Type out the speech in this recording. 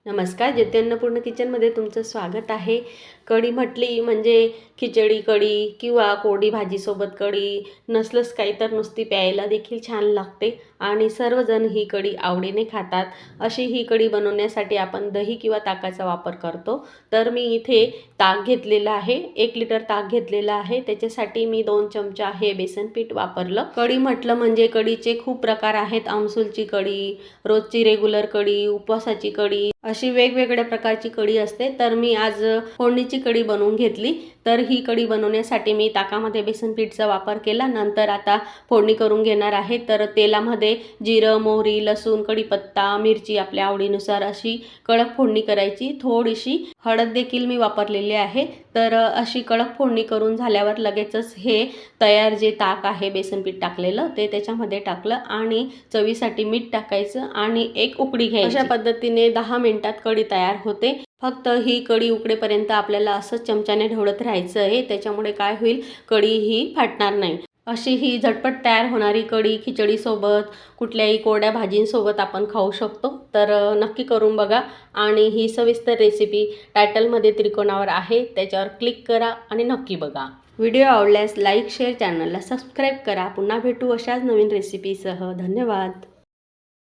नमस्कार, ज्योती अन्नपूर्ण किचनमध्ये तुमचं स्वागत आहे। कढी म्हटली म्हणजे खिचडी कढी किंवा कोरडी भाजीसोबत कढी, नसलंच काही तर नुसती प्यायला देखील छान लागते आणि सर्वजण ही कढी आवडीने खातात। अशी ही कढी बनवण्यासाठी आपण दही किंवा ताकाचा वापर करतो। तर मी इथे ताक घेतलेलं आहे, 1 लिटर ताक घेतलेलं आहे। त्याच्यासाठी मी 2 चमचा हे बेसन पीठ वापरलं। कढी म्हटलं म्हणजे कढीचे खूप प्रकार आहेत। आमसूलची कढी, रोजची रेग्युलर कढी, उपवासाची कढी, अशी वेगवेगळ्या प्रकारची कढी असते। तर मी आज फोडणीची कढी बनवून घेतली। तर ही कढी बनवण्यासाठी मी ताकामध्ये बेसन पीठचा वापर केला। नंतर आता फोडणी करून घेणार आहे। तर तेलामध्ये जिरं, मोहरी, लसूण, कढीपत्ता, मिरची आपल्या आवडीनुसार अशी कडक फोडणी करायची। थोडीशी हळद देखील मी वापरलेली आहे। तर अशी कडक फोडणी करून झाल्यावर लगेचच हे तयार जे ताक आहे बेसन पीठ टाकलेलं ते त्याच्यामध्ये टाकलं आणि चवीसाठी मीठ टाकायचं आणि एक उकळी घ्यायची। अशा पद्धतीने 10 मिनिटात कढी तयार होते। फक्त ही कढी उकडेपर्यंत आपल्याला असं चमच्याने ढवळत राहायचं आहे। त्याच्यामुळे काय होईल, कढी ही फाटणार नाही। अशी ही झटपट तयार होणारी कढी खिचडीसोबत, कुठल्याही कोरड्या भाजींसोबत आपण खाऊ शकतो। तर नक्की करून बघा आणि ही सविस्तर रेसिपी टायटलमध्ये त्रिकोणावर आहे, त्याच्यावर क्लिक करा आणि नक्की बघा। व्हिडिओ आवडल्यास लाईक, शेअर, चॅनलला सबस्क्राईब करा। पुन्हा भेटू अशाच नवीन रेसिपीसह। धन्यवाद।